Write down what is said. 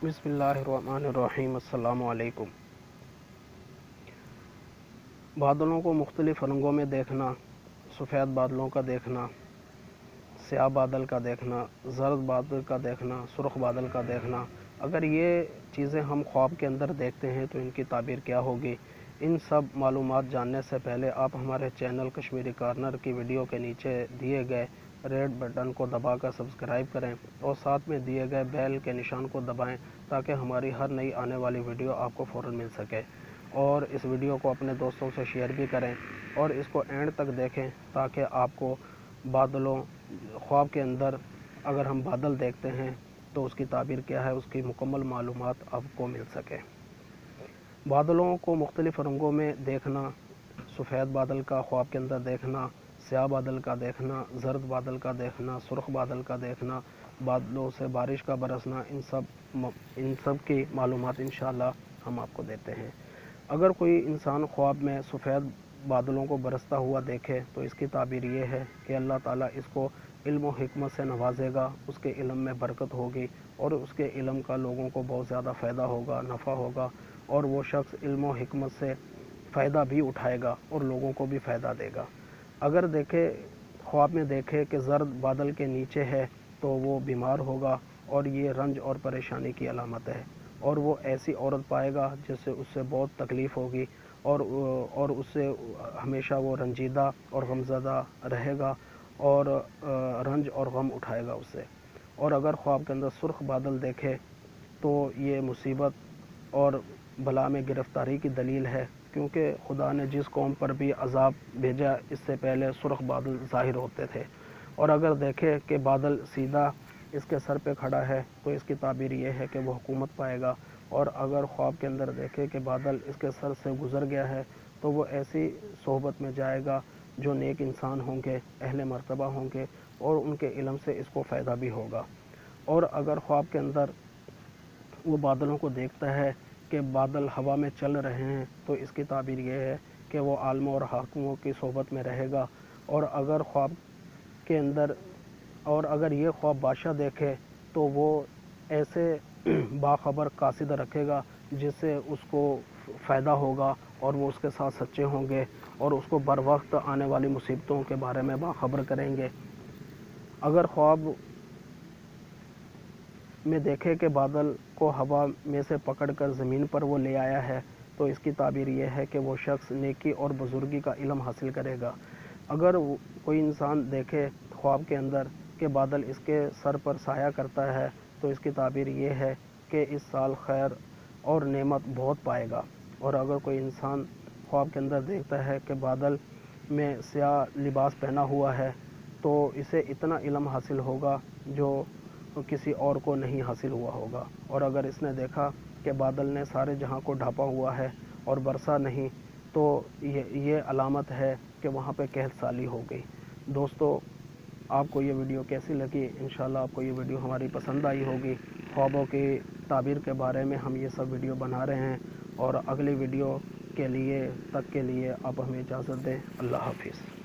बिस्मिल्लाहिर्रहमानिर्रहीम। अस्सलाम वालेकुम। बादलों को मुख्तलिफ़ रंगों में देखना, सफ़ेद बादलों का देखना, स्याह बादल का देखना, ज़र्द बादल का देखना, सुर्ख़ बादल का देखना, अगर ये चीज़ें हम ख्वाब के अंदर देखते हैं तो इनकी ताबीर क्या होगी। इन सब मालूमात जानने से पहले आप हमारे चैनल कश्मीरी कॉर्नर की वीडियो के नीचे दिए गए रेड बटन को दबाकर सब्सक्राइब करें और साथ में दिए गए बेल के निशान को दबाएं ताकि हमारी हर नई आने वाली वीडियो आपको फ़ौरन मिल सके। और इस वीडियो को अपने दोस्तों से शेयर भी करें और इसको एंड तक देखें ताकि आपको बादलों ख्वाब के अंदर अगर हम बादल देखते हैं तो उसकी ताबीर क्या है, उसकी मुकम्मल मालूमात आपको मिल सके। बादलों को मुख्तलिफ़ रंगों में देखना, सफ़ेद बादल का ख्वाब के अंदर देखना, स्याह बादल का देखना, ज़र्द बादल का देखना, सुर्ख़ बादल का देखना, बादलों से बारिश का बरसना, इन सब की मालूमात इंशाअल्लाह हम आपको देते हैं। अगर कोई इंसान ख्वाब में सफ़ेद बादलों को बरसता हुआ देखे तो इसकी ताबीर ये है कि अल्लाह ताला इसको इल्म व हिकमत से नवाजेगा, उसके इल्म में बरकत होगी और उसके इल्म का लोगों को बहुत ज़्यादा फ़ायदा होगा, नफ़ा होगा और वो शख्स इल्म व हिकमत से फ़ायदा भी उठाएगा और लोगों को भी फ़ायदा देगा। अगर देखे ख्वाब में देखे कि ज़र्द बादल के नीचे है तो वो बीमार होगा और ये रंज और परेशानी की अलामत है और वो ऐसी औरत पाएगा जिससे उससे बहुत तकलीफ़ होगी और उससे हमेशा वो रंजीदा और गमज़दा रहेगा और रंज और गम उठाएगा उससे। और अगर ख्वाब के अंदर सुर्ख़ बादल देखे तो ये मुसीबत और बला में गिरफ़्तारी की दलील है, क्योंकि खुदा ने जिस कौम पर भी अज़ाब भेजा इससे पहले सुर्ख़ बादल ज़ाहिर होते थे। और अगर देखे कि बादल सीधा इसके सर पे खड़ा है तो इसकी ताबीर ये है कि वो हुकूमत पाएगा। और अगर ख्वाब के अंदर देखे कि बादल इसके सर से गुज़र गया है तो वो ऐसी सोहबत में जाएगा जो नेक इंसान होंगे, अहले मर्तबा होंगे और उनके इल्म से इसको फ़ायदा भी होगा। और अगर ख्वाब के अंदर वो बादलों को देखता है कि बादल हवा में चल रहे हैं तो इसकी ताबीर ये है कि वो आलमों और हाकिमों की सोहबत में रहेगा। और अगर ख्वाब के अंदर अगर ये ख्वाब बादशाह देखे तो वो ऐसे बाखबर कासिद रखेगा जिससे उसको फ़ायदा होगा और वो उसके साथ सच्चे होंगे और उसको बर वक्त आने वाली मुसीबतों के बारे में बाखबर करेंगे। अगर ख्वाब में देखे कि बादल को हवा में से पकड़कर ज़मीन पर वो ले आया है तो इसकी ताबीर ये है कि वो शख्स नेकी और बुज़ुर्गी का इल्म हासिल करेगा। अगर कोई इंसान देखे ख्वाब के अंदर कि बादल इसके सर पर साया करता है तो इसकी ताबीर ये है कि इस साल खैर और नेमत बहुत पाएगा। और अगर कोई इंसान ख्वाब के अंदर देखता है कि बादल में स्याह लिबास पहना हुआ है तो इसे इतना इल्म हासिल होगा जो किसी और को नहीं हासिल हुआ होगा। और अगर इसने देखा कि बादल ने सारे जहां को ढांपा हुआ है और बरसा नहीं तो ये अलामत है कि वहाँ पे कहत साली हो गई। दोस्तों, आपको ये वीडियो कैसी लगी? इंशाल्लाह आपको ये वीडियो हमारी पसंद आई होगी। ख्वाबों की ताबीर के बारे में हम ये सब वीडियो बना रहे हैं और अगली वीडियो के लिए आप हमें इजाज़त दें। अल्लाह हाफिज़।